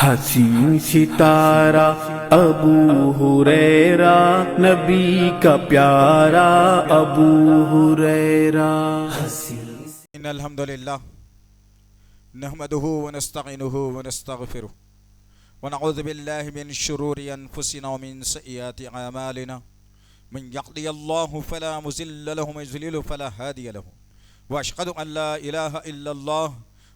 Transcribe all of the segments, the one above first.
हसीन सितारा अबू हुरैरा, नबी का प्यारा अबू हुरैरा। इन्नल हम्दुलिल्लाह नहमदुहु व नस्तईनुहु व नस्तगफिरुह व नऊज़ु बिल्लाहि मिन शुरूरि अनफुसिना व मिन सय्यिआति अमालिना। मन यहदियल्लाहु फला मुज़िल्ल लहु व युज़्लिलहु फला हादिय लहु व अशहदु अन ला इलाहा इल्लल्लाह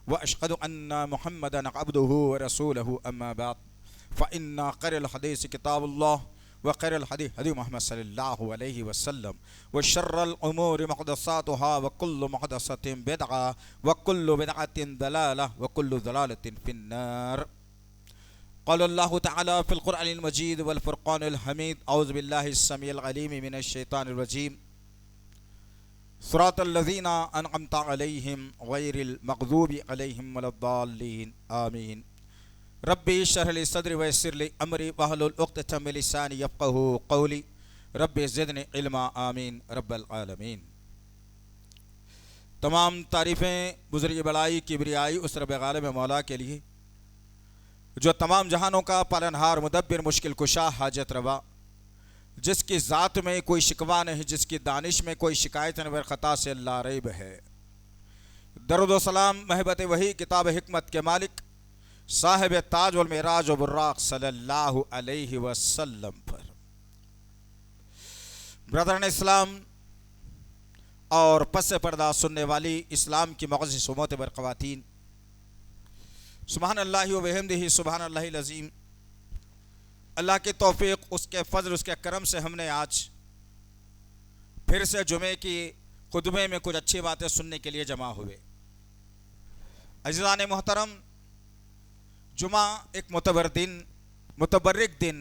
व अशहदु अन्ना मुहम्मदन अब्दुहु व रसूलुहु अम्मा बाद फ़इन्ना खैरल हदीस किताबुल्लाह व खैरल हदी हदी मुहम्मद सल्लल्लाहु अलैहि वसल्लम व शर्रल उमूरि मुहदसातुहा व कुल्लु मुहदसतिन बिदअह व कुल्लु बिदअतिन दलालह व कुल्लु दलालतिन फिन्नार। क़ालल्लाहु तआला फ़िल क़ुरआनिल मजीद वल फ़ुरक़ानिल हमीद। औज़ु बिल्लाहिस समीइल अलीम मिनश शैतानिर रजीम। सिरातल लज़ीना अनअमता अलैहिम गैरिल मग़ज़ूबि अलैहिम वलद्दाल्लीन आमीन। रब्बी इश्रह ली सदरी व यस्सिर ली अमरी वहलुल उक़दतम मिन लिसानी यफ़क़हू क़ौली। रब्बी ज़िदनी इल्मा आमीन रब्बल आलमीन। तमाम तारीफ़ें बुज़ुर्ग बड़ाई किबरियाई उस रब ग़ालिब मौला के लिए जो तमाम जहानों का पालनहार मुदब्बिर मुश्किल कुशा हाजत रवा, जिसकी ज़ात में कोई शिकवा नहीं, जिसकी दानिश में कोई शिकायत न ख़ता से ला रैब है। दरूद व सलाम महबत वही किताब हिकमत के मालिक साहिब ताज वल मेराज व बुर्राक़ सल्लल्लाहु अलैहि वसल्लम पर। ब्रदरन इस्लाम और पस पर्दा सुनने वाली इस्लाम की मक़दस उम्मत पर ख़वातीन, सुबहान अल्लाह व बिहम्दिही सुबहान अल्लाहिल अज़ीम। अल्लाह के तौफ़ीक़, उसके फ़ज़ल, उसके करम से हमने आज फिर से जुमे की खुतबे में कुछ अच्छी बातें सुनने के लिए जमा हुए। अज़ीज़ान मोहतरम, जुमा एक मुतबर दिन, मुतबर्रिक दिन,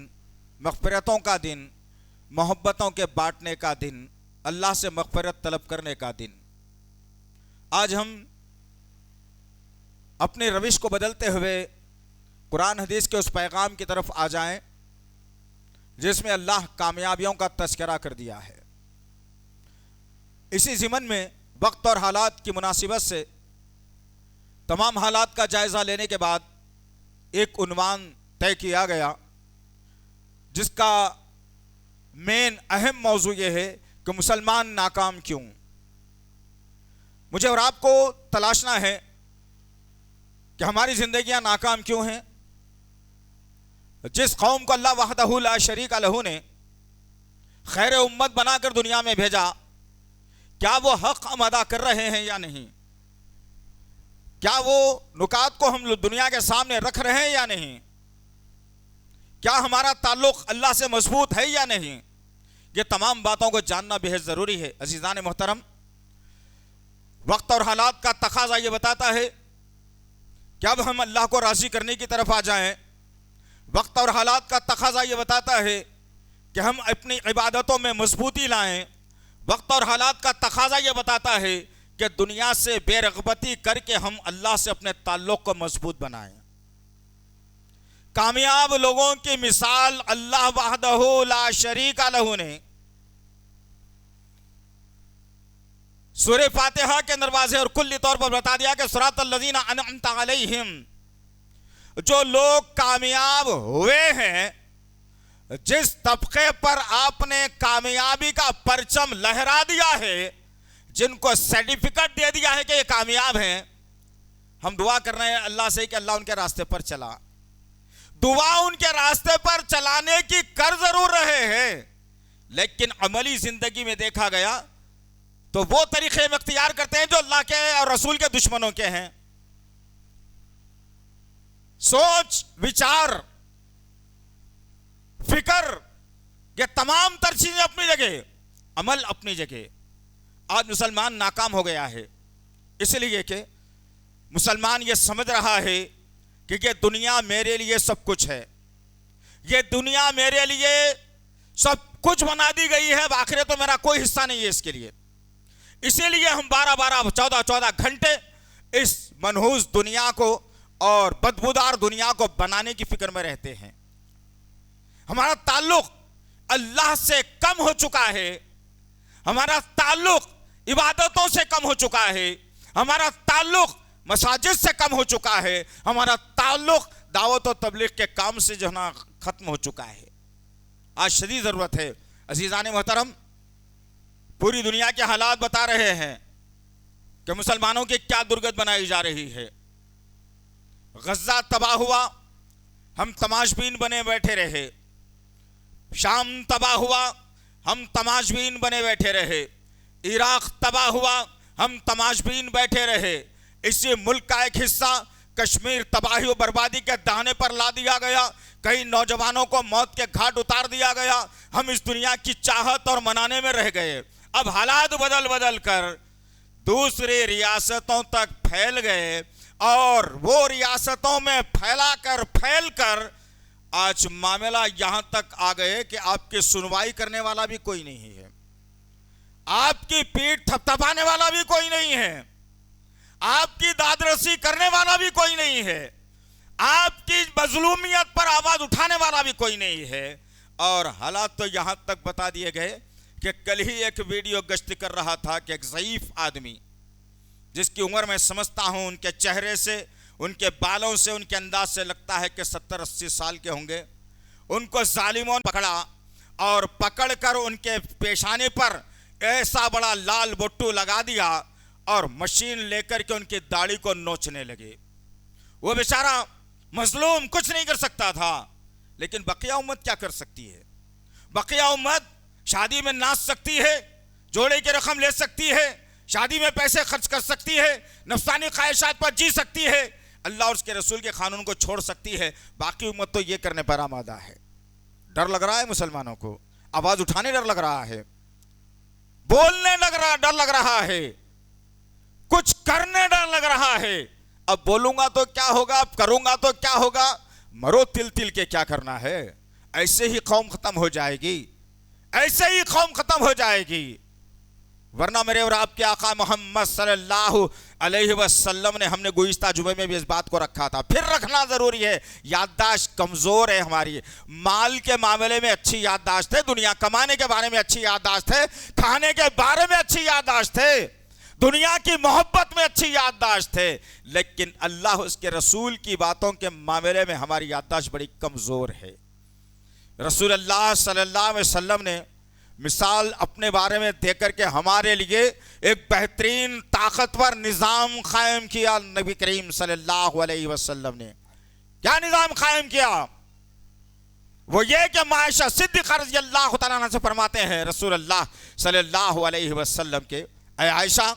मग़फ़िरतों का दिन, मोहब्बतों के बाँटने का दिन, अल्लाह से मग़फ़िरत तलब करने का दिन। आज हम अपनी रविश को बदलते हुए कुरान हदीस के उस पैगाम की तरफ आ जाएं जिसमें अल्लाह कामयाबियों का तज़किरा कर दिया है। इसी ज़िमन में वक्त और हालात की मुनासिबत से तमाम हालात का जायज़ा लेने के बाद एक उन्वान तय किया गया जिसका मेन अहम मौजू ये है कि मुसलमान नाकाम क्यों। मुझे और आपको तलाशना है कि हमारी ज़िंदगियां नाकाम क्यों हैं। जिस कौम को अल्लाह वहदहू ला शरीक लहू ने खैर उम्मत बनाकर दुनिया में भेजा, क्या वो हक हम अदा कर रहे हैं या नहीं? क्या वो नुकात को हम दुनिया के सामने रख रहे हैं या नहीं? क्या हमारा ताल्लुक़ अल्लाह से मजबूत है या नहीं? ये तमाम बातों को जानना बेहद ज़रूरी है। अज़ीज़ान मोहतरम, वक्त और हालात का तकाज़ा ये बताता है कि अब हम अल्लाह को राज़ी करने की तरफ आ जाएं। वक्त और हालात का तकाज़ा ये बताता है कि हम अपनी इबादतों में मजबूती लाएं। वक्त और हालात का तकाज़ा ये बताता है कि दुनिया से बेरग़बती करके हम अल्लाह से अपने ताल्लुक़ को मजबूत बनाएं। कामयाब लोगों की मिसाल अल्लाह वहदहू ला शरीक लहू ने सूरह फातिहा के अंदर वाज़ेह और कुल्ली तौर पर बता दिया कि सिरातल लज़ीना अनअमता अलैहिम, जो लोग कामयाब हुए हैं, जिस तबके पर आपने कामयाबी का परचम लहरा दिया है, जिनको सर्टिफिकेट दे दिया है कि ये कामयाब हैं, हम दुआ कर रहे हैं अल्लाह से कि अल्लाह उनके रास्ते पर चला। दुआ उनके रास्ते पर चलाने की कर जरूर रहे हैं, लेकिन अमली जिंदगी में देखा गया तो वो तरीके में इख्तियार करते हैं जो अल्लाह के और रसूल के दुश्मनों के हैं। सोच, विचार, फिक्र, ये तमाम तर चीजें अपनी जगह, अमल अपनी जगह। आज मुसलमान नाकाम हो गया है इसलिए कि मुसलमान ये समझ रहा है कि ये दुनिया मेरे लिए सब कुछ है, ये दुनिया मेरे लिए सब कुछ बना दी गई है, आखिरत तो मेरा कोई हिस्सा नहीं है इसके लिए। इसीलिए हम 12-12, 14-14 घंटे इस मनहूस दुनिया को और बदबूदार दुनिया को बनाने की फिक्र में रहते हैं। हमारा ताल्लुक अल्लाह से कम हो चुका है, हमारा ताल्लुक इबादतों से कम हो चुका है, हमारा ताल्लुक मसाजिद से कम हो चुका है, हमारा ताल्लुक दावत और तबलीग के काम से जो है ना खत्म हो चुका है। आज शदीद ज़रूरत है। अजीज़ान मोहतरम, पूरी दुनिया के हालात बता रहे हैं कि मुसलमानों की क्या दुर्गत बनाई जा रही है। गज़ा तबाह हुआ, हम तमाशबीन बने बैठे रहे। शाम तबाह हुआ, हम तमाशबीन बने बैठे रहे। इराक तबाह हुआ, हम तमाशबीन बैठे रहे। इसी मुल्क का एक हिस्सा कश्मीर तबाही और बर्बादी के दाने पर ला दिया गया। कई नौजवानों को मौत के घाट उतार दिया गया। हम इस दुनिया की चाहत और मनाने में रह गए। अब हालात बदल बदल कर दूसरी रियासतों तक फैल गए और वो रियासतों में फैल कर आज मामला यहां तक आ गए कि आपकी सुनवाई करने वाला भी कोई नहीं है, आपकी पीठ थपथपाने वाला भी कोई नहीं है, आपकी दादरसी करने वाला भी कोई नहीं है, आपकी मजलूमियत पर आवाज उठाने वाला भी कोई नहीं है। और हालात तो यहां तक बता दिए गए कि कल ही एक वीडियो गश्त कर रहा था कि एक ज़ईफ आदमी, जिसकी उम्र मैं समझता हूं उनके चेहरे से, उनके बालों से, उनके अंदाज से लगता है कि 70-80 साल के होंगे, उनको जालिमों ने पकड़ा और पकड़कर उनके पेशाने पर ऐसा बड़ा लाल बोट्टू लगा दिया और मशीन लेकर के उनकी दाढ़ी को नोचने लगे। वो बेचारा मजलूम कुछ नहीं कर सकता था, लेकिन बकिया उम्मत क्या कर सकती है? बकिया उम्मत शादी में नाच सकती है, जोड़े की रकम ले सकती है, शादी में पैसे खर्च कर सकती है, नफसानी ख्वाहिशात पर जी सकती है, अल्लाह और उसके रसूल के कानून को छोड़ सकती है। बाकी उम्मत तो ये करने पर आमादा है। डर लग रहा है मुसलमानों को, आवाज उठाने डर लग रहा है, बोलने डर लग रहा है, कुछ करने डर लग रहा है। अब बोलूंगा तो क्या होगा, अब करूंगा तो क्या होगा? मरो तिल तिल के क्या करना है? ऐसे ही कौम खत्म हो जाएगी, ऐसे ही कौम खत्म हो जाएगी। वरना मेरे और आपके आका मोहम्मद सल्लल्लाहु अलैहि वसल्लम ने, हमने गुज़िश्ता जुमे में भी इस बात को रखा था, फिर रखना जरूरी है। याददाश्त कमजोर है हमारी। माल के मामले में अच्छी याददाश्त है, दुनिया कमाने के बारे में अच्छी याददाश्त है, खाने के बारे में अच्छी याददाश्त है, दुनिया की मोहब्बत में अच्छी याददाश्त है, लेकिन अल्लाह उसके रसूल की बातों के मामले में हमारी याददाश्त बड़ी कमजोर है। रसूल अल्लाह सल्लल्लाहु अलैहि वसल्लम ने मिसाल अपने बारे में देकर के हमारे लिए एक बेहतरीन ताकतवर निज़ाम कायम किया। नबी करीम सल्लल्लाहु अलैहि वसल्लम ने क्या निज़ाम कायम किया? वो ये कि मायशा सिद्दीक़ा रज़ियल्लाहु तआला अन्हा से फरमाते हैं रसूल अल्लाह सल्लल्लाहु अलैहि वसल्लम के, ऐ आयशा,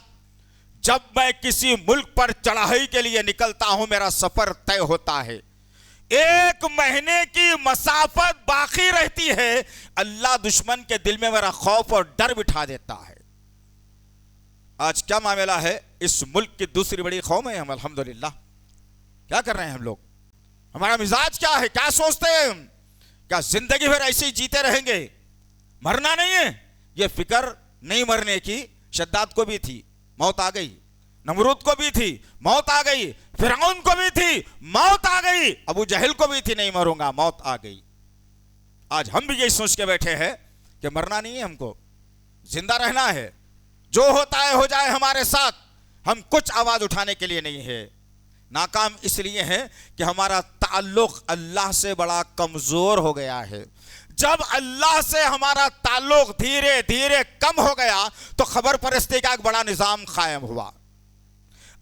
जब मैं किसी मुल्क पर चढ़ाई के लिए निकलता हूं, मेरा सफर तय होता है, 1 महीने की मसाफत बाकी रहती है, अल्लाह दुश्मन के दिल में मेरा खौफ और डर बिठा देता है। आज क्या मामला है? इस मुल्क की दूसरी बड़ी कौम है हम, अल्हम्दुलिल्लाह। क्या कर रहे हैं हम लोग? हमारा मिजाज क्या है? क्या सोचते हैं? क्या जिंदगी भर ऐसे ही जीते रहेंगे? मरना नहीं है, ये फिक्र नहीं मरने की शद्दाद को भी थी, मौत आ गई। नमरूद को भी थी, मौत आ गई। फिरौन को भी थी, मौत आ गई। अबू जहल को भी थी, नहीं मरूंगा, मौत आ गई। आज हम भी यही सोच के बैठे हैं कि मरना नहीं है, हमको जिंदा रहना है, जो होता है हो जाए हमारे साथ। हम कुछ आवाज उठाने के लिए नहीं है। नाकाम इसलिए है कि हमारा ताल्लुक अल्लाह से बड़ा कमजोर हो गया है। जब अल्लाह से हमारा ताल्लुक धीरे धीरे कम हो गया तो खबर परस्ती का एक बड़ा निजाम कायम हुआ।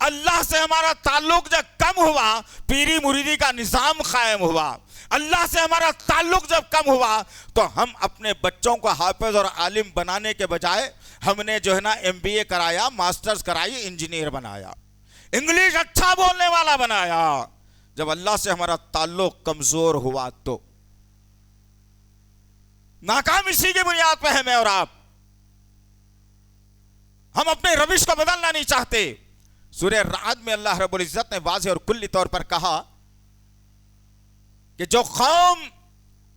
अल्लाह से हमारा ताल्लुक जब कम हुआ, पीरी मुरीदी का निजाम कायम हुआ। अल्लाह से हमारा ताल्लुक जब कम हुआ तो हम अपने बच्चों को हाफिज और आलिम बनाने के बजाय हमने जो है ना MBA कराया, मास्टर्स कराई, इंजीनियर बनाया, इंग्लिश अच्छा बोलने वाला बनाया। जब अल्लाह से हमारा ताल्लुक कमजोर हुआ तो नाकाम इसी की बुनियाद पर है मैं और आप। हम अपने रविश को बदलना नहीं चाहते। सूरह राद में अल्लाह रब्बुल इज्जत ने वाज़ेह और कुल्ली तौर पर कहा कि जो कौम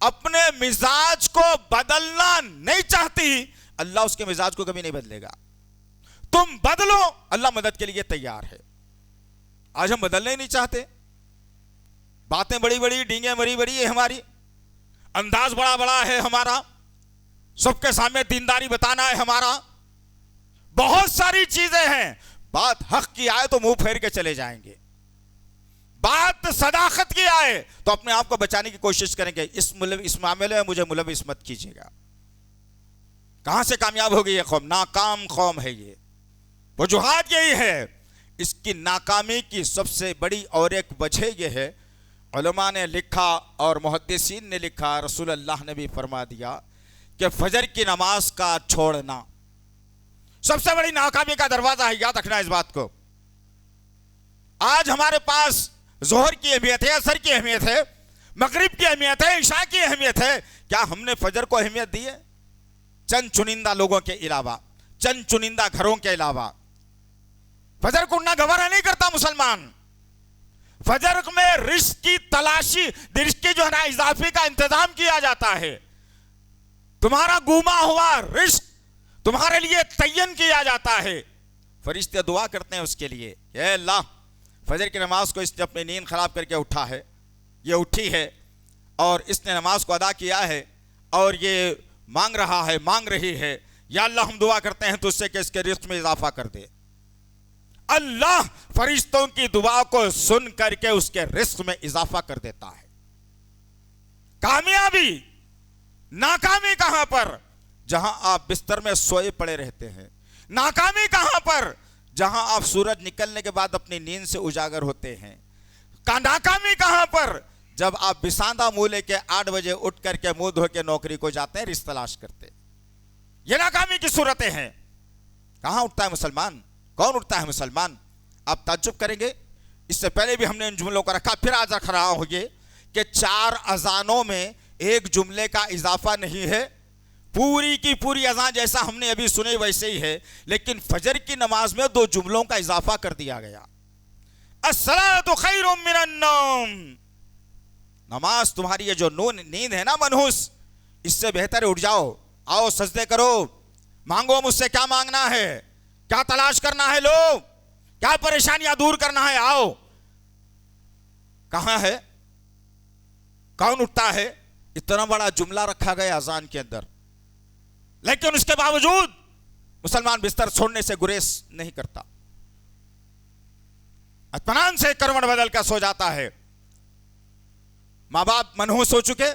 अपने मिजाज को बदलना नहीं चाहती, अल्लाह उसके मिजाज को कभी नहीं बदलेगा। तुम बदलो, अल्लाह मदद के लिए तैयार है। आज हम बदलना ही नहीं चाहते। बातें बड़ी बड़ी, डींगे बड़ी बड़ी है हमारी, अंदाज बड़ा बड़ा है हमारा, सबके सामने दीनदारी बताना है हमारा, बहुत सारी चीजें हैं। बात हक की आए तो मुंह फेर के चले जाएंगे, बात सदाकत की आए तो अपने आप को बचाने की कोशिश करेंगे। इस मामले में मुझे मुलविस मत कीजिएगा। कहां से कामयाब होगी ये कौम? नाकाम कौम है ये। वजूहात यही है। इसकी नाकामी की सबसे बड़ी और एक वजह यह है, उलमा ने लिखा और मुहद्दिसीन ने लिखा, रसूल अल्लाह ने भी फरमा दिया कि फजर की नमाज का छोड़ना सबसे बड़ी नाकामी का दरवाजा है। याद रखना इस बात को। आज हमारे पास जोहर की अहमियत है, असर की अहमियत है, मगरिब की अहमियत है, इशा की अहमियत है। क्या हमने फजर को अहमियत दी है? चंद चुनिंदा लोगों के अलावा, चंद चुनिंदा घरों के अलावा फजर को उठना गवारा नहीं करता मुसलमान। फजर में रिस्क की तलाशी, रिस्क की जो है ना इजाफे का इंतजाम किया जाता है। तुम्हारा गुमा हुआ रिस्क तुम्हारे लिए तयन किया जाता है। फरिश्ते दुआ करते हैं उसके लिए, ये अल्लाह फजर की नमाज को इसने अपनी नींद खराब करके उठा है, ये उठी है और इसने नमाज को अदा किया है और ये मांग रहा है, मांग रही है, या अल्लाह हम दुआ करते हैं तुझसे कि इसके रिस्क में इजाफा कर दे। अल्लाह फरिश्तों की दुआ को सुन करके उसके रिस्क में इजाफा कर देता है। कामयाबी, नाकामी कहां पर? जहां आप बिस्तर में सोए पड़े रहते हैं। नाकामी कहां पर? जहां आप सूरज निकलने के बाद अपनी नींद से उजागर होते हैं। नाकामी कहां पर? जब आप बिसांदा मुंह लेके 8 बजे उठ करके मुंह धो के नौकरी को जाते हैं, रिश्ता तलाश करते। ये नाकामी की सूरतें हैं। कहां उठता है मुसलमान? कौन उठता है मुसलमान? आप ताज्जुब करेंगे। इससे पहले भी हमने इन जुमलों को रखा, फिर आज रख रहा हूं ये कि 4 अजानों में एक जुमले का इजाफा नहीं है। पूरी की पूरी अजान जैसा हमने अभी सुने वैसे ही है, लेकिन फजर की नमाज में 2 जुमलों का इजाफा कर दिया गया। अस्सलातु खैरुम मिनन नौम, नमाज तुम्हारी ये जो नींद है ना मनहूस, इससे बेहतर उठ जाओ, आओ सजदे करो, मांगो मुझसे क्या मांगना है, क्या तलाश करना है, लो क्या परेशानियां दूर करना है, आओ। कहां है? कौन उठता है? इतना बड़ा जुमला रखा गया अजान के अंदर, लेकिन उसके बावजूद मुसलमान बिस्तर छोड़ने से गुरेज नहीं करता, इत्मीनान से करवट बदल कर सो जाता है। माँ बाप मनहूस हो चुके,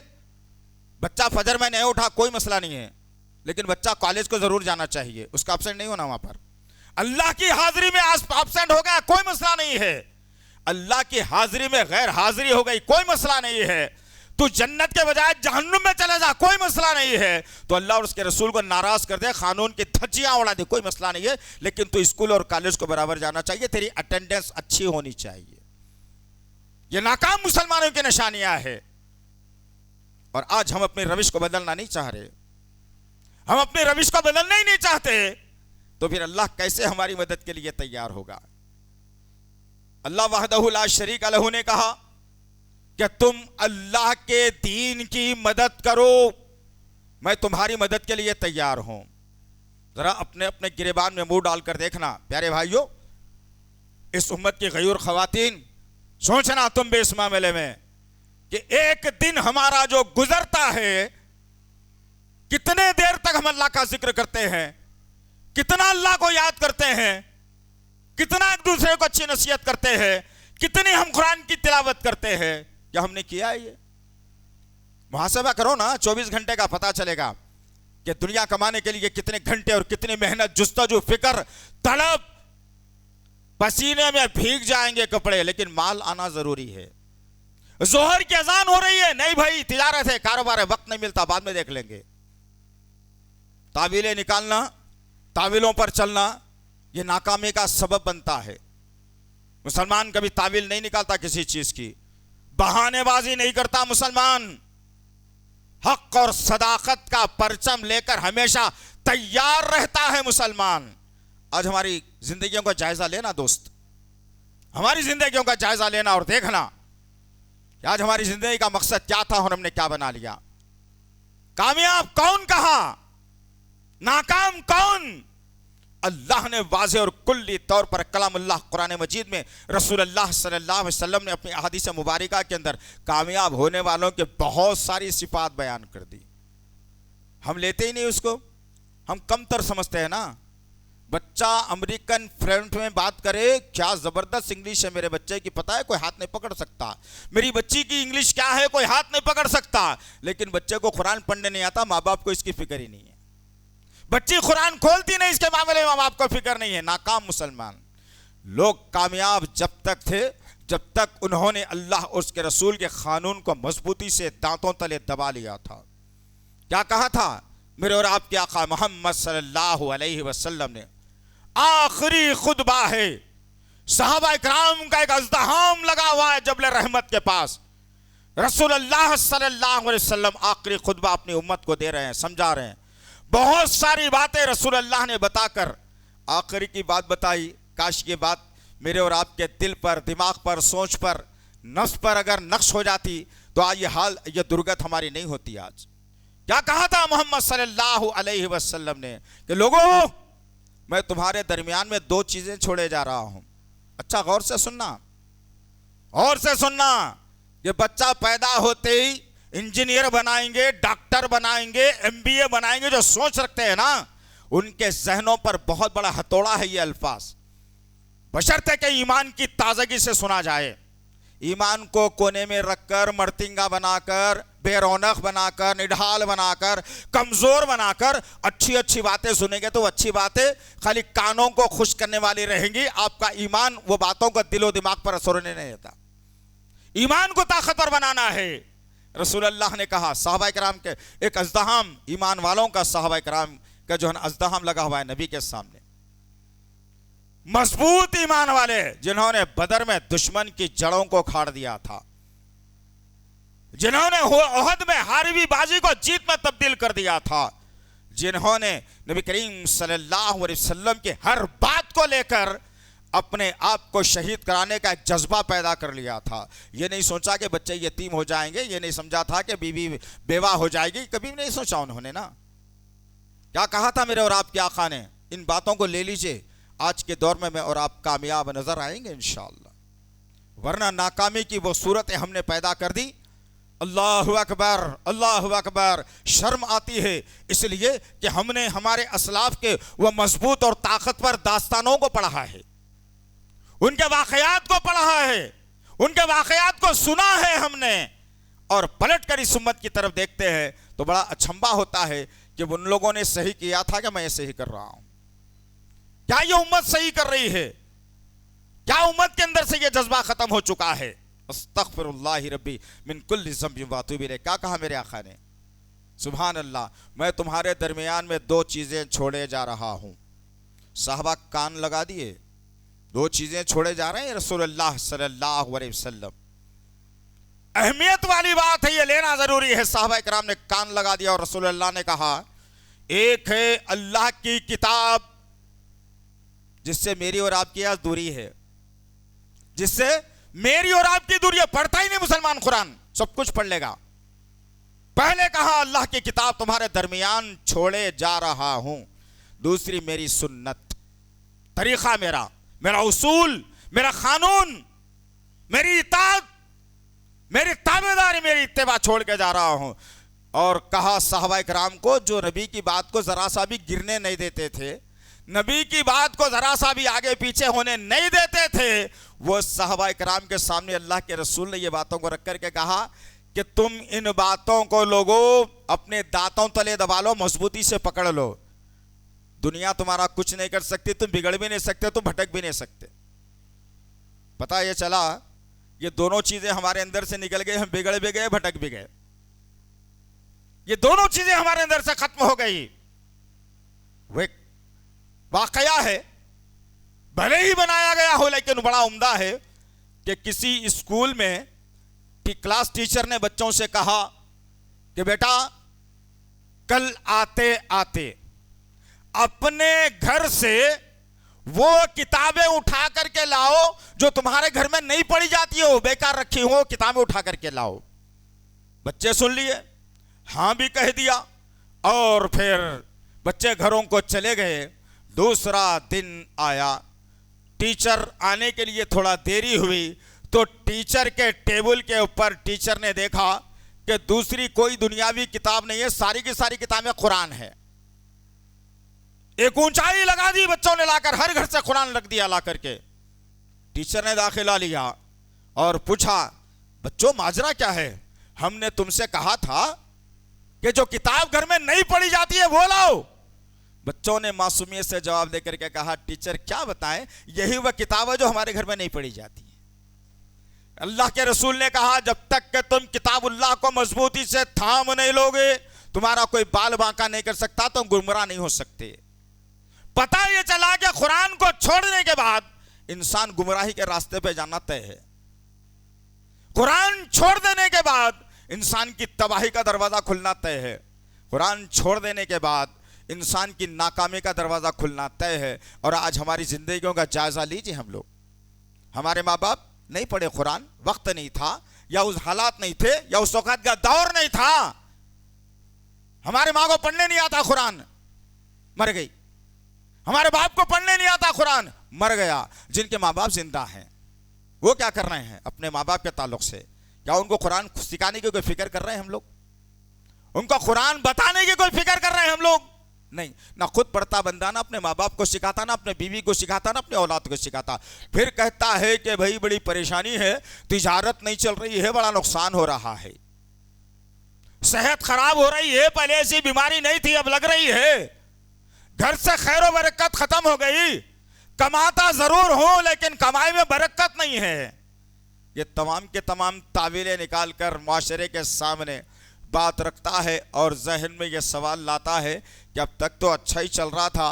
बच्चा फजर में नहीं उठा कोई मसला नहीं है, लेकिन बच्चा कॉलेज को जरूर जाना चाहिए, उसका एब्सेंट नहीं होना वहां पर। अल्लाह की हाजिरी में एब्सेंट हो गया कोई मसला नहीं है, अल्लाह की हाजिरी में गैर हाजिरी हो गई कोई मसला नहीं है। तू जन्नत के बजाय जहन्नुम में चला जा कोई मसला नहीं है। तो अल्लाह और उसके रसूल को नाराज कर दे, कानून की धज्जियां उड़ा दे, कोई मसला नहीं है, लेकिन तू स्कूल और कॉलेज को बराबर जाना चाहिए, तेरी अटेंडेंस अच्छी होनी चाहिए। ये नाकाम मुसलमानों की निशानियां है। और आज हम अपनी रविश को बदलना नहीं चाह रहे, हम अपनी रविश को बदलना ही नहीं चाहते, तो फिर अल्लाह कैसे हमारी मदद के लिए तैयार होगा? अल्लाह वहदहु ला शरीक लहू ने कहा कि तुम अल्लाह के दीन की मदद करो, मैं तुम्हारी मदद के लिए तैयार हूं। जरा अपने अपने गिरेबान में मुंह डालकर देखना प्यारे भाइयों, इस उम्मत की गयूर खवातीन, सोचना तुम भी इस मामले में कि एक दिन हमारा जो गुजरता है, कितने देर तक हम अल्लाह का जिक्र करते हैं, कितना अल्लाह को याद करते हैं, कितना एक दूसरे को अच्छी नसीहत करते हैं, कितने हम कुरान की तिलावत करते हैं। क्या हमने किया है? ये मुहासबा करो ना, 24 घंटे का पता चलेगा कि दुनिया कमाने के लिए कितने घंटे और कितनी मेहनत, जुस्तजू, फिक्र, तलब, पसीने में भीग जाएंगे कपड़े, लेकिन माल आना जरूरी है। जोहर की अजान हो रही है, नहीं भाई तिजारत है, कारोबार है, वक्त नहीं मिलता, बाद में देख लेंगे। तावीलें निकालना, तावीलों पर चलना, यह नाकामी का सबब बनता है। मुसलमान कभी तावील नहीं निकालता किसी चीज की, बहानेबाजी नहीं करता मुसलमान, हक और सदाकत का परचम लेकर हमेशा तैयार रहता है मुसलमान। आज हमारी जिंदगियों का जायजा लेना दोस्त, हमारी जिंदगियों का जायजा लेना और देखना कि आज हमारी जिंदगी का मकसद क्या था और हमने क्या बना लिया। कामयाब कौन कहा, नाकाम कौन? अल्लाह ने वाज़े और कुल्ली तौर पर कलामुल्लाह कुरान मजीद में रसूलुल्लाह सल्लल्लाहु अलैहि वसल्लम ने अपनी अहादीस मुबारका के अंदर कामयाब होने वालों के बहुत सारी सिफात बयान कर दी। हम लेते ही नहीं उसको, हम कमतर समझते हैं ना। बच्चा अमेरिकन फ्रेंच में बात करे, क्या जबरदस्त इंग्लिश है मेरे बच्चे की, पता है कोई हाथ नहीं पकड़ सकता। मेरी बच्ची की इंग्लिश क्या है, कोई हाथ नहीं पकड़ सकता। लेकिन बच्चे को कुरान पढ़ने नहीं आता, माँ बाप को इसकी फिक्र ही नहीं है। बच्ची कुरान खोलती नहीं, इसके मामले में माँ बाप को फिक्र नहीं है। नाकाम मुसलमान लोग कामयाब जब तक थे जब तक उन्होंने अल्लाह और उसके रसूल के कानून को मजबूती से दांतों तले दबा लिया था। क्या कहा था मेरे और आपके आका मोहम्मद सल्लल्लाहु अलैहि वसल्लम ने? आखिरी खुतबा है, सहाबा इकराम का एक अज़्दहाम लगा हुआ है जबल रहमत के पास। रसूल अल्लाह सल्लल्लाहु अलैहि वसल्लम आखिरी खुतबा अपनी उम्मत को दे रहे हैं, समझा रहे हैं। बहुत सारी बातें रसूल अल्लाह ने बताकर आखिरी की बात बताई। काश ये बात मेरे और आपके दिल पर, दिमाग पर, सोच पर, नफ्स पर अगर नक्श हो जाती तो आज ये हाल, ये दुर्गत हमारी नहीं होती। आज क्या कहा था मोहम्मद सल्लल्लाहु अलैहि वसल्लम ने कि लोगों, मैं तुम्हारे दरमियान में दो चीजें छोड़े जा रहा हूं। अच्छा गौर से सुनना, और से सुनना। ये बच्चा पैदा होते ही इंजीनियर बनाएंगे, डॉक्टर बनाएंगे, एमबीए बनाएंगे, जो सोच रखते हैं ना, उनके जहनों पर बहुत बड़ा हथौड़ा है ये अल्फाज। बशर्ते के ईमान की ताजगी से सुना जाए। ईमान को कोने में रखकर, मर्तिंगा बनाकर, बेरौनक बनाकर, निढाल बनाकर, कमजोर बनाकर अच्छी अच्छी बातें सुनेंगे तो अच्छी बातें खाली कानों को खुश करने वाली रहेंगी। आपका ईमान वो बातों का दिलो दिमाग पर असर होने नहीं देता। ईमान को ताकतवर बनाना है। रसूल अल्लाह ने कहा, सहाबा किराम के एक अज़्दहाम, ईमान वालों का सहाबा किराम का जो है अज़्दहाम लगा हुआ है नबी के सामने। मजबूत ईमान वाले जिन्होंने बदर में दुश्मन की जड़ों को उखाड़ दिया था, जिन्होंने ओहद में हारवी बाजी को जीत में तब्दील कर दिया था, जिन्होंने नबी करीम सल्लल्लाहु अलैहि वसल्लम की हर बात को लेकर अपने आप को शहीद कराने का एक जज्बा पैदा कर लिया था। ये नहीं सोचा कि बच्चे यतीम हो जाएंगे, ये नहीं समझा था कि बीवी बेवा हो जाएगी, कभी भी नहीं सोचा उन्होंने ना। क्या कहा था मेरे और आपके आका ने? इन बातों को ले लीजिए, आज के दौर में मैं और आप कामयाब नजर आएंगे इंशाअल्लाह। वरना नाकामी की वो सूरतें हमने पैदा कर दी। अल्लाहु अकबर, अल्लाहु अकबर। शर्म आती है इसलिए कि हमने हमारे असलाफ के वह मजबूत और ताकतवर दास्तानों को पढ़ा है, उनके वाकयात को पढ़ा है, उनके वाकयात को सुना है हमने, और पलट कर इस उम्मत की तरफ देखते हैं तो बड़ा अचंभा होता है कि उन लोगों ने सही किया था कि मैं सही कर रहा हूं। क्या ये उम्मत सही कर रही है? क्या उम्मत के अंदर से ये जज्बा खत्म हो चुका है? अस्तगफिरुल्लाह रब्बी मिन कुल्लि ज़ंबिन व अतूबु इलैह। क्या कहा मेरे आका ने? सुभान अल्लाह, मैं तुम्हारे दरमियान में दो चीजें छोड़े जा रहा हूं। साहबा कान लगा दिए, दो चीजें छोड़े जा रहे हैं रसूलुल्लाह सल्लल्लाहु अलैहि वसल्लम। अहमियत वाली बात है, ये लेना जरूरी है। साहबा इकराम ने कान लगा दिया और रसूलुल्लाह ने कहा, एक है अल्लाह की किताब जिससे मेरी और आपकी आज दूरी है, जिससे मेरी और आपकी दूरी है। पढ़ता ही नहीं मुसलमान कुरान, सब कुछ पढ़ लेगा। पहले कहा अल्लाह की किताब तुम्हारे दरमियान छोड़े जा रहा हूं। दूसरी मेरी सुन्नत, तरीका मेरा, मेरा उसूल, मेरा कानून, मेरी इताअत, मेरी ताबेदारी, मेरी इत्तिबा छोड़ के जा रहा हूं। और कहा साहबा इकराम को जो नबी की बात को जरा सा भी गिरने नहीं देते थे, नबी की बात को जरा सा भी आगे पीछे होने नहीं देते थे, वो साहबा इकराम के सामने अल्लाह के रसूल ने ये बातों को रख करके कहा कि तुम इन बातों को लोगों अपने दांतों तले दबा लो, मजबूती से पकड़ लो। दुनिया तुम्हारा कुछ नहीं कर सकती, तुम बिगड़ भी नहीं सकते, तुम भटक भी नहीं सकते। पता ये चला ये दोनों चीजें हमारे अंदर से निकल गई, हम बिगड़ भी गए, भटक भी गए। ये दोनों चीजें हमारे अंदर से खत्म हो गई। वो वाकया है, भले ही बनाया गया हो लेकिन बड़ा उम्दा है कि किसी स्कूल में कि क्लास टीचर ने बच्चों से कहा कि बेटा कल आते आते अपने घर से वो किताबें उठा करके लाओ जो तुम्हारे घर में नहीं पढ़ी जाती हो, बेकार रखी हो, किताबें उठा करके लाओ। बच्चे सुन लिए, हां भी कह दिया, और फिर बच्चे घरों को चले गए। दूसरा दिन आया, टीचर आने के लिए थोड़ा देरी हुई तो टीचर के टेबल के ऊपर टीचर ने देखा कि दूसरी कोई दुनियावी किताब नहीं है, सारी की सारी किताबें कुरान है। एक ऊंचाई लगा दी बच्चों ने लाकर, हर घर से कुरान रख दिया ला करके। टीचर ने दाखिला लिया और पूछा, बच्चों माजरा क्या है? हमने तुमसे कहा था कि जो किताब घर में नहीं पढ़ी जाती है वो लाओ। बच्चों ने मासूमियत से जवाब देकर के कहा, टीचर क्या बताएं, यही वह किताब है जो हमारे घर में नहीं पढ़ी जाती है। अल्लाह के रसूल ने कहा, जब तक कि तुम किताबुल्लाह को मजबूती से थाम नहीं लोगे, तुम्हारा कोई बाल बांका नहीं कर सकता, तुम गुमराह नहीं हो सकते। पता ये चला कि कुरान को छोड़ने के बाद इंसान गुमराही के रास्ते पे जाना तय है। कुरान छोड़ देने के बाद इंसान की तबाही का दरवाजा खुलना तय है। कुरान छोड़ देने के बाद इंसान की नाकामी का दरवाजा खुलना तय है। और आज हमारी जिंदगियों का जायजा लीजिए। हम लोग, हमारे माँ बाप नहीं पढ़े कुरान, वक्त नहीं था, या उस हालात नहीं थे, या उस वक्त का दौर नहीं था। हमारे माँ को पढ़ने नहीं आता कुरान, मर गई। हमारे बाप को पढ़ने नहीं आता कुरान, मर गया। जिनके माँ बाप जिंदा हैं वो क्या कर रहे हैं अपने माँ बाप के ताल्लुक से? क्या उनको कुरान सिखाने की कोई फिक्र कर रहे हैं हम लोग? उनको कुरान बताने की कोई फिक्र कर रहे हैं हम लोग? नहीं। ना खुद पढ़ता बंदा ना अपने माँ बाप को सिखाता, ना अपने बीवी को सिखाता, ना अपने औलाद को सिखाता। फिर कहता है कि भाई बड़ी परेशानी है, तिजारत नहीं चल रही है, बड़ा नुकसान हो रहा है, सेहत खराब हो रही है, पहले ऐसी बीमारी नहीं थी अब लग रही है, घर से खैर व बरकत खत्म हो गई, कमाता जरूर हो लेकिन कमाई में बरकत नहीं है। ये तमाम के तमाम तावीलें निकाल कर माशरे के सामने बात रखता है और जहन में यह सवाल लाता है कि अब तक तो अच्छा ही चल रहा था,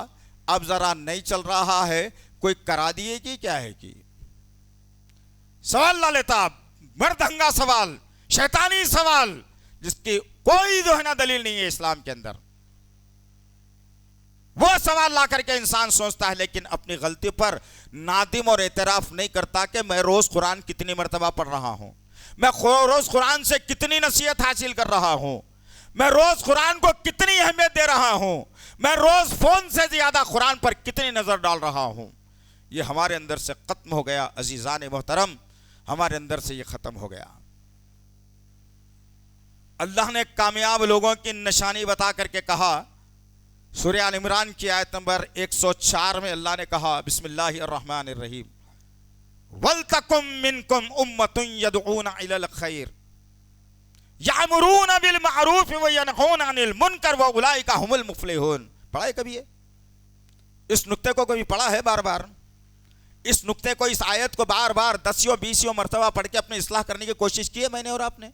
अब जरा नहीं चल रहा है, कोई करा दिए कि क्या है कि? सवाल ला लेता, मर्दहंगा सवाल, शैतानी सवाल, जिसकी कोई जो है ना दलील नहीं है इस्लाम के अंदर। वो सवाल ला करके इंसान सोचता है, लेकिन अपनी गलती पर नादिम और एतराफ नहीं करता कि मैं रोज कुरान कितनी मर्तबा पढ़ रहा हूं, मैं रोज कुरान से कितनी नसीहत हासिल कर रहा हूं, मैं रोज कुरान को कितनी अहमियत दे रहा हूं, मैं रोज फोन से ज्यादा कुरान पर कितनी नजर डाल रहा हूं। यह हमारे अंदर से खत्म हो गया अजीजान मोहतरम, हमारे अंदर से यह खत्म हो गया। अल्लाह ने कामयाब लोगों की निशानी बता करके कहा, सूरह आल इमरान की आयत नंबर 104 में अल्लाह ने कहा, बिस्मिल्लाहिर्रहमानिर्रहीम, वलतकुम मिनकुम उम्मतुन यदऊना इलल खैर यामुरूना बिल मारूफ व यनहूना अनिल मुनकर व उलाइका हुमुल मुफलिहून। पढ़ा है कभी ये? इस नुक्ते को कभी पढ़ा है? बार बार इस नुक्ते को, इस आयत को बार बार 10 मरतबा पढ़ के अपनी इस्लाह करने की कोशिश की है मैंने और आपने?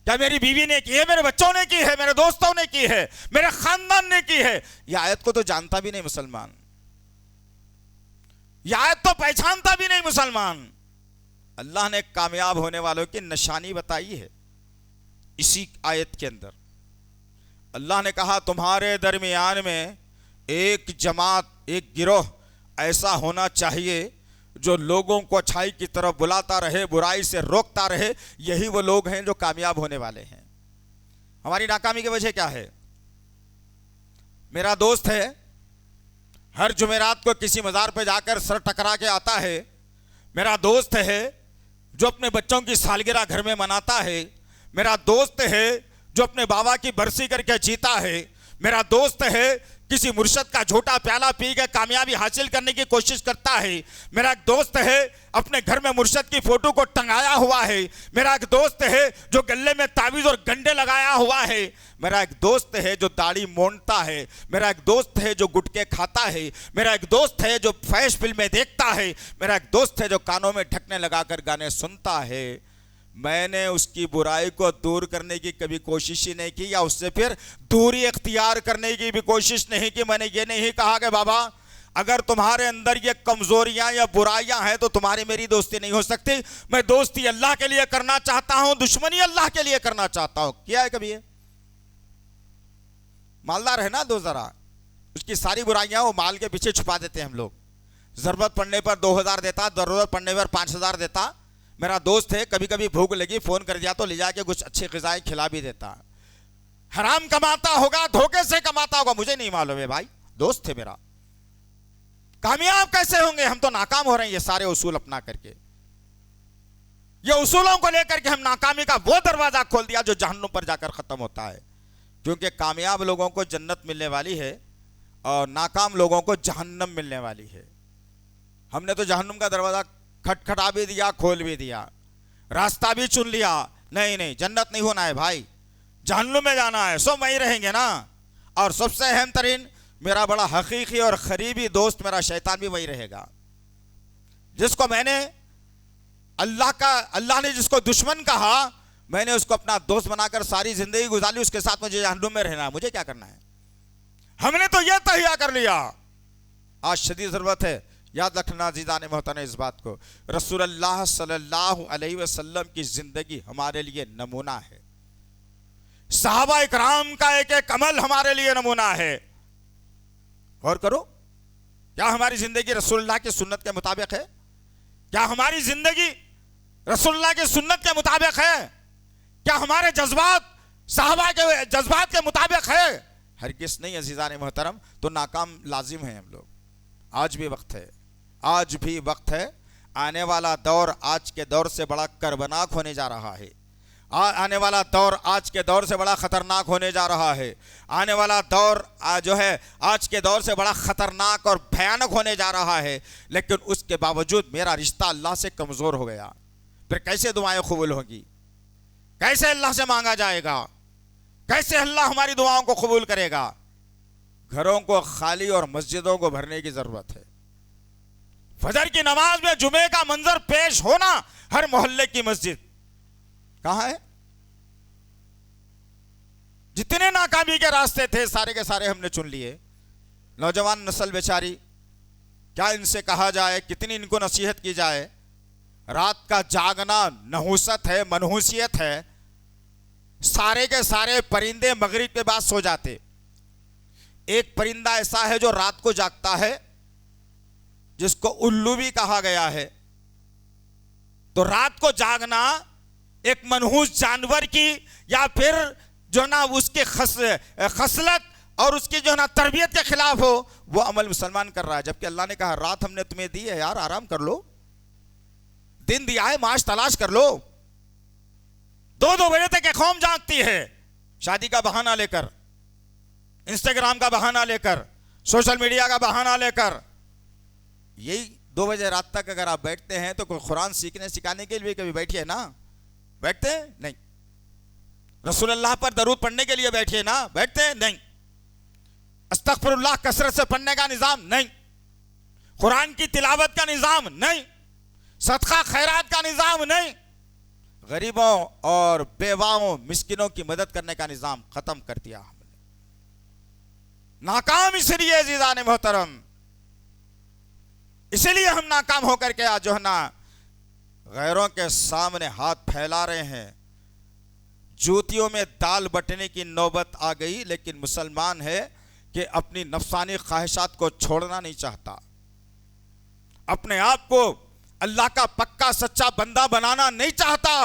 क्या मेरी बीवी ने की है, मेरे बच्चों ने की है, मेरे दोस्तों ने की है, मेरे खानदान ने की है? यह आयत को तो जानता भी नहीं मुसलमान, यह आयत तो पहचानता भी नहीं मुसलमान। अल्लाह ने कामयाब होने वालों की निशानी बताई है इसी आयत के अंदर। अल्लाह ने कहा, तुम्हारे दरमियान में एक जमात, एक गिरोह ऐसा होना चाहिए जो लोगों को अच्छाई की तरफ बुलाता रहे, बुराई से रोकता रहे। यही वो लोग हैं जो कामयाब होने वाले हैं। हमारी नाकामी की वजह क्या है? मेरा दोस्त है, हर जुमेरात को किसी मज़ार पे जाकर सर टकरा के आता है। मेरा दोस्त है जो अपने बच्चों की सालगिरह घर में मनाता है। मेरा दोस्त है जो अपने बाबा की बरसी करके जीता है। मेरा दोस्त है किसी मुर्शद का झूठा प्याला पी के कामयाबी हासिल करने की कोशिश करता है। मेरा एक दोस्त है अपने घर में मुर्शद की फोटो को टंगाया हुआ है। मेरा एक दोस्त है जो गले में तावीज़ और गंडे लगाया हुआ है। मेरा एक दोस्त है जो दाढ़ी मोड़ता है। मेरा एक दोस्त है जो गुटके खाता है। मेरा एक दोस्त है जो फैश फिल्में देखता है। मेरा एक दोस्त है जो कानों में ढकने लगाकर गाने सुनता है। मैंने उसकी बुराई को दूर करने की कभी कोशिश ही नहीं की, या उससे फिर दूरी इख्तियार करने की भी कोशिश नहीं की। मैंने ये नहीं कहा कि बाबा अगर तुम्हारे अंदर ये कमजोरियां या बुराइयां हैं तो तुम्हारी मेरी दोस्ती नहीं हो सकती। मैं दोस्ती अल्लाह के लिए करना चाहता हूं, दुश्मनी अल्लाह के लिए करना चाहता हूं। किया है कभी? मालदार है ना दो, जरा उसकी सारी बुराइयां वो माल के पीछे छुपा देते हैं हम लोग। जरूरत पड़ने पर 2000 देता, जरूरत पड़ने पर 5000 देता। मेरा दोस्त है, कभी कभी भूख लगी फोन कर दिया तो ले जाके कुछ अच्छी ग़िज़ाएं खिला भी देता। हराम कमाता होगा, धोखे से कमाता होगा, मुझे नहीं मालूम है भाई, दोस्त है मेरा। कामयाब कैसे होंगे? हम तो नाकाम हो रहे हैं ये सारे उसूल अपना करके। ये उसूलों को लेकर के हम नाकामी का वो दरवाजा खोल दिया जो जहन्नुम पर जाकर खत्म होता है। क्योंकि कामयाब लोगों को जन्नत मिलने वाली है और नाकाम लोगों को जहन्नम मिलने वाली है। हमने तो जहन्नुम का दरवाज़ा खटखटा भी दिया, खोल भी दिया, रास्ता भी चुन लिया। नहीं नहीं, जन्नत नहीं होना है भाई, जहन्नुम में जाना है। सब वहीं रहेंगे ना। और सबसे अहम तरीन, मेरा बड़ा हकीकी और करीबी दोस्त मेरा शैतान भी वही रहेगा, जिसको मैंने अल्लाह ने जिसको दुश्मन कहा, मैंने उसको अपना दोस्त बनाकर सारी जिंदगी गुजारी। उसके साथ मुझे जहन्नुम में रहना है, मुझे क्या करना है? हमने तो यह तहिया कर लिया। आज शदीद ज़रूरत है, याद रखना जीदान मोहतरम इस बात को, रसूलुल्लाह सल्लल्लाहु अलैहि वसल्लम की जिंदगी हमारे लिए नमूना है। सहाबा इकराम का एक एक अमल हमारे लिए नमूना है। गौर करो, क्या हमारी जिंदगी रसूलुल्लाह की सुन्नत के मुताबिक है? क्या हमारी जिंदगी रसूलुल्लाह की सुन्नत के मुताबिक है? क्या हमारे जज्बात सहाबा के जज्बात के मुताबिक है? हरगिज़ नहीं अज़ीज़ान मोहतरम। तो नाकाम लाजिम है हम लोग। आज भी वक्त है, आज भी वक्त है। आने वाला दौर आज के दौर से बड़ा कर्बनाक होने जा रहा है। आने वाला दौर आज के दौर से बड़ा ख़तरनाक होने जा रहा है। आने वाला दौर जो है आज के दौर से बड़ा ख़तरनाक और भयानक होने जा रहा है। लेकिन उसके बावजूद मेरा रिश्ता अल्लाह से कमज़ोर हो गया। फिर कैसे दुआएं कबूल होंगी? कैसे अल्लाह से मांगा जाएगा? कैसे अल्लाह हमारी दुआओं को कबूल करेगा? घरों को खाली और मस्जिदों को भरने की ज़रूरत है। फजर की नमाज में जुमे का मंजर पेश होना, हर मोहल्ले की मस्जिद कहां है? जितने नाकामी के रास्ते थे सारे के सारे हमने चुन लिए। नौजवान नस्ल बेचारी, क्या इनसे कहा जाए, कितनी इनको नसीहत की जाए? रात का जागना नहुसत है, मनहूसियत है। सारे के सारे परिंदे मगरिब के बाद सो जाते। एक परिंदा ऐसा है जो रात को जागता है, जिसको उल्लू भी कहा गया है। तो रात को जागना एक मनहूस जानवर की या फिर जो ना उसके खसलत और उसकी जो ना तरबियत के खिलाफ हो, वो अमल मुसलमान कर रहा है। जबकि अल्लाह ने कहा रात हमने तुम्हें दी है यार, आराम कर लो। दिन दिया है, माश तलाश कर लो। 2-2 बजे तक कौम जागती है, शादी का बहाना लेकर, इंस्टाग्राम का बहाना लेकर, सोशल मीडिया का बहाना लेकर। यही 2 बजे रात तक अगर आप बैठते हैं तो कोई कुरान सीखने सिखाने के लिए कभी बैठिए ना? बैठते हैं? नहीं। रसूलुल्लाह पर दरूद पढ़ने के लिए बैठिए ना? बैठते हैं? नहीं। अस्तगफिरुल्लाह कसरत से पढ़ने का निज़ाम नहीं। कुरान की तिलावत का निज़ाम नहीं। सदका खैरात का निज़ाम नहीं। गरीबों और बेवाओं मिस्किनों की मदद करने का निज़ाम ख़त्म कर दिया हमने। नाकाम इसलिए अज़ीज़ान मोहतरम, इसलिए हम नाकाम होकर के आज जो है ना गैरों के सामने हाथ फैला रहे हैं। जूतियों में दाल बटने की नौबत आ गई। लेकिन मुसलमान है कि अपनी नफसानी ख्वाहिशात को छोड़ना नहीं चाहता, अपने आप को अल्लाह का पक्का सच्चा बंदा बनाना नहीं चाहता,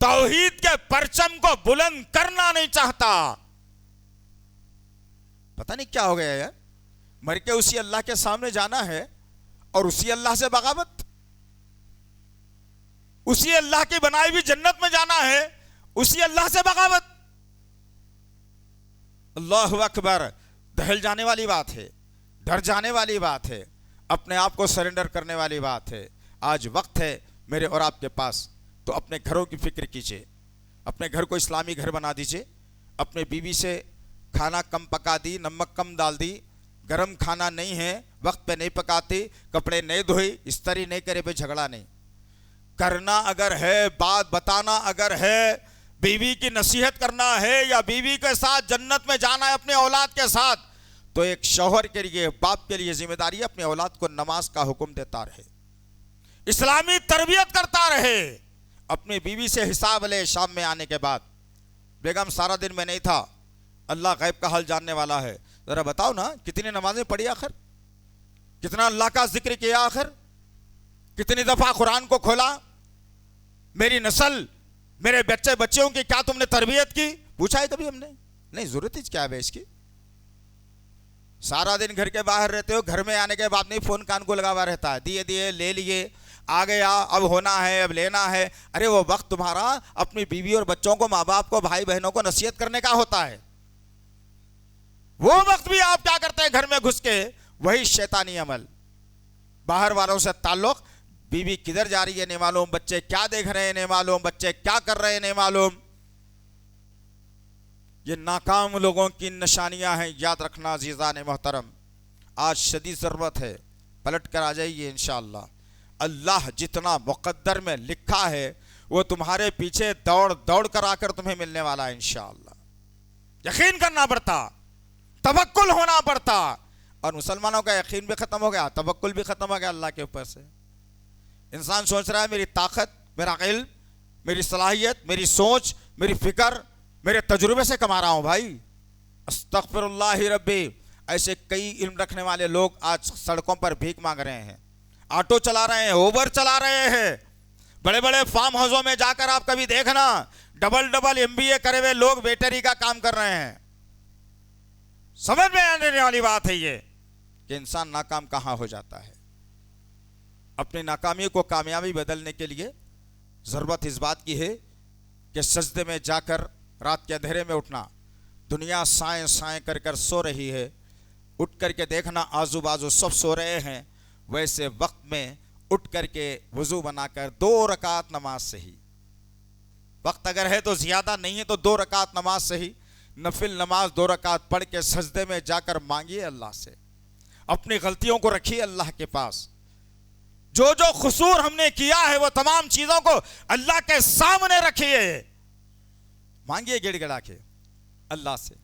तौहीद के परचम को बुलंद करना नहीं चाहता। पता नहीं क्या हो गया यार, मर के उसी अल्लाह के सामने जाना है और उसी अल्लाह से बगावत, उसी अल्लाह की बनाई हुई जन्नत में जाना है, उसी अल्लाह से बगावत। अल्लाहु अकबर। दहल जाने वाली बात है, डर जाने वाली बात है, अपने आप को सरेंडर करने वाली बात है। आज वक्त है मेरे और आपके पास, तो अपने घरों की फिक्र कीजिए। अपने घर को इस्लामी घर बना दीजिए। अपने बीवी से खाना कम पका दी, नमक कम डाल दी, गरम खाना नहीं है, वक्त पे नहीं पकाती, कपड़े नहीं धोई, इस्त्री नहीं करे पे झगड़ा नहीं करना। अगर है बात बताना, अगर है बीवी की नसीहत करना है या बीवी के साथ जन्नत में जाना है अपने औलाद के साथ, तो एक शौहर के लिए, बाप के लिए जिम्मेदारी है अपने औलाद को नमाज का हुक्म देता रहे, इस्लामी तरबियत करता रहे, अपनी बीवी से हिसाब ले। शाम में आने के बाद, बेगम सारा दिन में नहीं था, अल्लाह गैब का हाल जानने वाला है, ज़रा बताओ ना कितनी नमाजें पढ़ी आखिर, कितना अल्लाह का जिक्र किया आखिर, कितनी दफ़ा कुरान को खोला, मेरी नस्ल, मेरे बच्चे बच्चियों की क्या तुमने तरबियत की? पूछा है कभी हमने? नहीं। ज़रूरत ही क्या है इसकी? सारा दिन घर के बाहर रहते हो, घर में आने के बाद नहीं फ़ोन कान को लगा हुआ रहता है, दिए दिए ले लिए, आ गया, अब होना है, अब लेना है। अरे वो वक्त तुम्हारा अपनी बीवी और बच्चों को, माँ बाप को, भाई बहनों को नसीहत करने का होता है। वो वक्त भी आप क्या करते हैं, घर में घुस के वही शैतानी अमल, बाहर वालों से ताल्लुक, बीवी किधर जा रही है नहीं मालूम, बच्चे क्या देख रहे हैं नहीं मालूम, बच्चे क्या कर रहे हैं नहीं मालूम। ये नाकाम लोगों की निशानियां हैं, याद रखना अज़ीज़ान मोहतरम। आज शदीद ज़रूरत है, पलट कर आ जाइए इंशाअल्लाह। अल्लाह जितना मुक़द्दर में लिखा है वो तुम्हारे पीछे दौड़ दौड़ कर आकर तुम्हें मिलने वाला है इंशाअल्लाह। यकीन करना पड़ता, तवक्कुल होना पड़ता। और मुसलमानों का यकीन भी खत्म हो गया, तवक्कुल भी खत्म हो गया अल्लाह के ऊपर से। इंसान सोच रहा है मेरी ताकत, मेरा इल्म, मेरी सलाहियत, मेरी सोच, मेरी फिक्र, मेरे तजुर्बे से कमा रहा हूं। भाई अस्तगफिरुल्लाह रब्बी, ऐसे कई इल्म रखने वाले लोग आज सड़कों पर भीख मांग रहे हैं, ऑटो चला रहे हैं, ओवर चला रहे हैं। बड़े बड़े फार्म हाउसों में जाकर आप कभी देखना, डबल डबल MBA करे हुए लोग वेटरी का काम कर रहे हैं। समझ में आने वाली बात है ये कि इंसान नाकाम कहां हो जाता है। अपनी नाकामी को कामयाबी बदलने के लिए ज़रूरत इस बात की है कि सजदे में जाकर रात के अंधेरे में उठना। दुनिया साएं साएं कर कर सो रही है, उठ करके देखना आजू बाजू सब सो रहे हैं। वैसे वक्त में उठ करके वज़ू बनाकर 2 रकात नमाज सही, वक्त अगर है तो ज़्यादा नहीं है तो 2 रकात नमाज सही, नफिल नमाज 2 रकात पढ़ के सजदे में जाकर मांगिए अल्लाह से, अपनी गलतियों को रखिए अल्लाह के पास। जो जो कसूर हमने किया है वो तमाम चीजों को अल्लाह के सामने रखिए, मांगिए गिड़गिड़ा के अल्लाह से,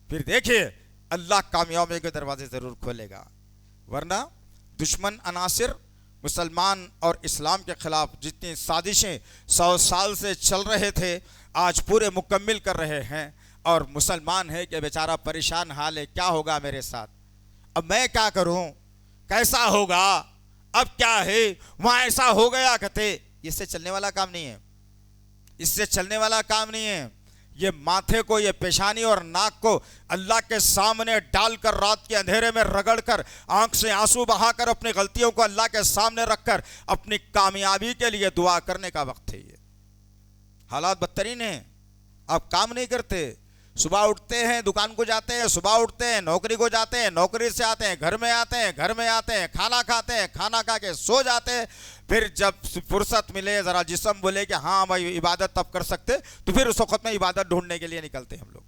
फिर देखिए अल्लाह कामयाबी के दरवाजे जरूर खोलेगा। वरना दुश्मन अनासिर मुसलमान और इस्लाम के खिलाफ जितनी साजिशें 100 साल से चल रहे थे आज पूरे मुकम्मिल कर रहे हैं। और मुसलमान है कि बेचारा परेशान हाल है, क्या होगा मेरे साथ, अब मैं क्या करूं, कैसा होगा, अब क्या है, वहां ऐसा हो गया कहते। इससे चलने वाला काम नहीं है, इससे चलने वाला काम नहीं है। ये माथे को, ये पेशानी और नाक को अल्लाह के सामने डालकर रात के अंधेरे में रगड़कर आंख से आंसू बहाकर अपनी गलतियों को अल्लाह के सामने रखकर अपनी कामयाबी के लिए दुआ करने का वक्त है। ये हालात बदतरीन है, आप काम नहीं करते, सुबह उठते हैं दुकान को जाते हैं, सुबह उठते हैं नौकरी को जाते हैं, नौकरी से आते हैं घर में आते हैं, घर में आते हैं खाना खाते हैं, खाना खा के सो जाते हैं। फिर जब फुर्सत मिले, ज़रा जिस्म बोले कि हाँ भाई इबादत तब कर सकते, तो फिर उस वक्त में इबादत ढूंढने के लिए निकलते हैं हम लोग।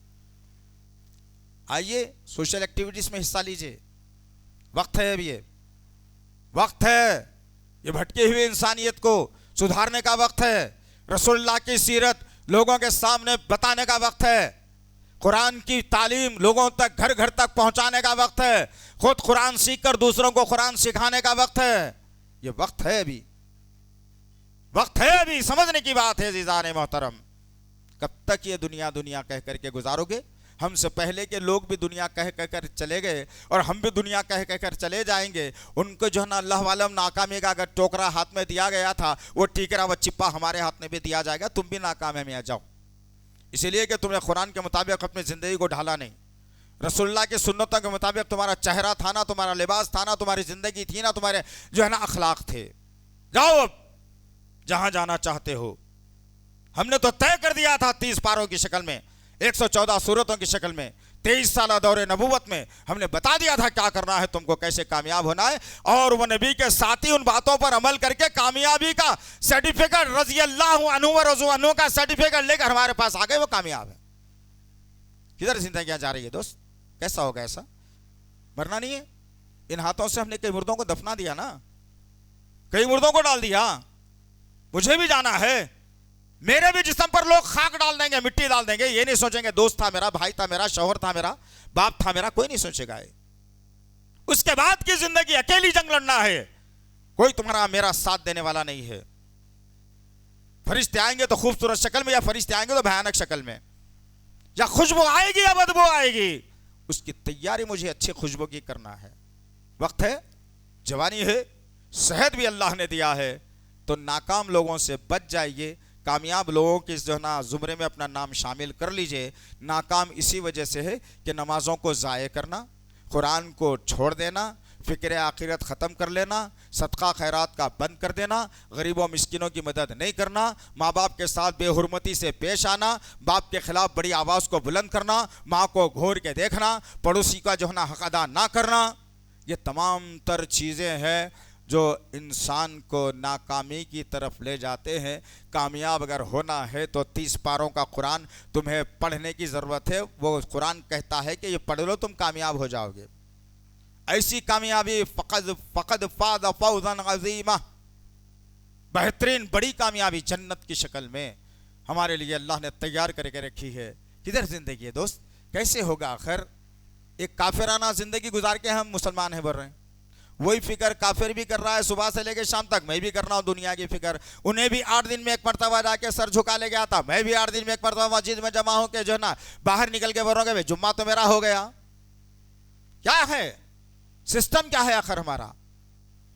आइए सोशल एक्टिविटीज़ में हिस्सा लीजिए, वक्त है अभी, ये वक्त है, ये भटकी हुई इंसानियत को सुधारने का वक्त है। रसूलुल्लाह की सीरत लोगों के सामने बताने का वक्त है, कुरान की तालीम लोगों तक घर घर तक पहुंचाने का वक्त है, खुद कुरान सीखकर दूसरों को कुरान सिखाने का वक्त है। ये वक्त है अभी, वक्त है अभी, समझने की बात है अज़ीज़ान मोहतरम। कब तक ये दुनिया दुनिया कह करके गुजारोगे? हमसे पहले के लोग भी दुनिया कह कह कर चले गए और हम भी दुनिया कह कह कर चले जाएंगे। उनको जो है ना अल्लाह वालम नाकामी का अगर टोकरा हाथ में दिया गया था, वो ठीकरा व चिप्पा हमारे हाथ में भी दिया जाएगा, तुम भी नाकाम है, में जाओ। इसलिए कि तुमने कुरान के मुताबिक अपनी ज़िंदगी को ढाला नहीं, रसूलुल्लाह की सुन्नतों के मुताबिक तुम्हारा चेहरा था ना, तुम्हारा लिबास था ना, तुम्हारी ज़िंदगी थी ना, तुम्हारे जो है ना अखलाक थे। जाओ अब जहाँ जाना चाहते हो। हमने तो तय कर दिया था 30 पारों की शक्ल में, 114 सूरतों की शक्ल में, 23 साल दौरे नबूवत में हमने बता दिया था क्या करना है तुमको, कैसे कामयाब होना है। और वो नबी के साथ ही उन बातों पर अमल करके कामयाबी का सर्टिफिकेट, रज़ी अल्लाहु अन्हु व रज़ू अन्हु का सर्टिफिकेट लेकर हमारे पास आ गए, वो कामयाब है। किधर जिंदगी जा रही है दोस्त, कैसा होगा ऐसा? मरना नहीं है। इन हाथों से हमने कई मुर्दों को दफना दिया ना, कई मुर्दों को डाल दिया। मुझे भी जाना है, मेरे भी जिस्म पर लोग खाक डाल देंगे, मिट्टी डाल देंगे। ये नहीं सोचेंगे दोस्त था मेरा, भाई था मेरा, शौहर था मेरा, बाप था मेरा, कोई नहीं सोचेगा। उसके बाद की जिंदगी अकेली जंग लड़ना है, कोई तुम्हारा मेरा साथ देने वाला नहीं है। फरिश्ते आएंगे तो खूबसूरत शक्ल में, या फरिश्ते आएंगे तो भयानक शक्ल में, या खुशबू आएगी या बदबू आएगी। उसकी तैयारी मुझे अच्छी खुशबू की करना है। वक्त है, जवानी है, सेहत भी अल्लाह ने दिया है, तो नाकाम लोगों से बच जाइए, कामयाब लोगों के जो है ना ज़ुमरे में अपना नाम शामिल कर लीजिए। नाकाम इसी वजह से है कि नमाज़ों को ज़ाये करना, कुरान को छोड़ देना, फ़िक्र आखिरत ख़त्म कर लेना, सदका खैरात का बंद कर देना, गरीबों मिस्किनों की मदद नहीं करना, माँ बाप के साथ बेहुरमती से पेश आना, बाप के ख़िलाफ़ बड़ी आवाज़ को बुलंद करना, माँ को घूर के देखना, पड़ोसी का जो है ना हक़ अदा ना करना, ये तमाम तर चीज़ें हैं जो इंसान को नाकामी की तरफ ले जाते हैं। कामयाब अगर होना है तो 30 पारों का कुरान तुम्हें पढ़ने की ज़रूरत है। वो कुरान कहता है कि ये पढ़ लो, तुम कामयाब हो जाओगे। ऐसी कामयाबी फ़क़द फ़ाज़ फ़ौज़न अज़ीमा, बेहतरीन बड़ी कामयाबी जन्नत की शक्ल में हमारे लिए अल्लाह ने तैयार करके रखी है। किधर ज़िंदगी है दोस्त, कैसे होगा आखिर? एक काफिराना ज़िंदगी गुजार के हम मुसलमान हैं बोल रहे हैं। वही फिक्र काफिर भी कर रहा है, सुबह से लेकर शाम तक। मैं भी कर रहा हूँ दुनिया की फिक्र। उन्हें भी 8 दिन में एक मरतबा जाके सर झुका ले गया था, मैं भी 8 दिन में एक मरतबा मस्जिद में जमा हो के जो है ना बाहर निकल के बोलोगे भाई जुम्मा तो मेरा हो गया। क्या है सिस्टम, क्या है आखिर हमारा?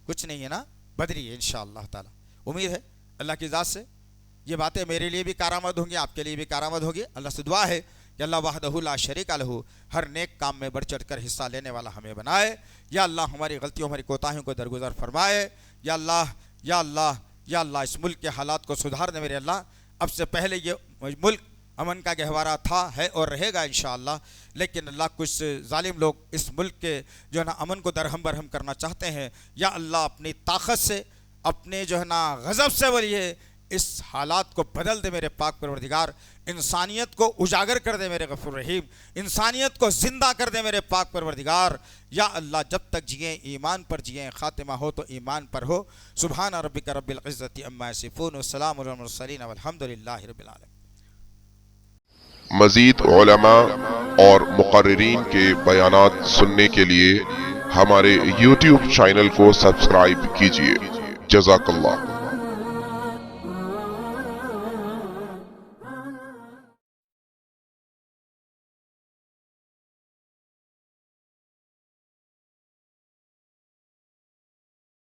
कुछ नहीं है ना, बदली है इंशाअल्लाह ताला। उम्मीद है अल्लाह की ज़ात से ये बातें मेरे लिए भी कारामद होंगी, आपके लिए भी कारामद होगी। अल्लाह से दुआ है कि अल्लाह वहदहु ला शरीका लहू हर नेक काम में बढ़ चढ़ कर हिस्सा लेने वाला हमें बनाए। या अल्लाह हमारी गलतियों हमारी कोताहियों को दरगुजर फरमाए। या अल्लाह या अल्लाह या अल्लाह इस मुल्क के हालात को सुधार दे मेरे अल्लाह। अब से पहले ये मुल्क अमन का गहवारा था, है और रहेगा इंशाअल्लाह, लेकिन अल्लाह कुछ जालिम लोग इस मुल्क के जो है ना अमन को दरहम बरहम करना चाहते हैं। या अल्लाह अपनी ताकत से, अपने जो है ना गज़ब से बोलिए इस हालात को बदल दे मेरे पाक परवरदिगार। इंसानियत को उजागर कर दे मेरे गफूर रहीम, इंसानियत को ज़िंदा कर दे मेरे पाक परवरदिगार। या अल्लाह जब तक जिए ईमान पर जिए, ख़ातिमा हो तो ईमान पर हो। सुबहान रब्बिका रब्बिल इज़्ज़ति अम्मा यसिफ़ून व सलामुन अलल मुरसलीन वल्हम्दुलिल्लाहि रब्बिल आलमीन। मज़ीद उलमा और मुक़र्रिरीन के बयानात सुनने के लिए हमारे YouTube चैनल को सब्सक्राइब कीजिए। जज़ाकल्लाह।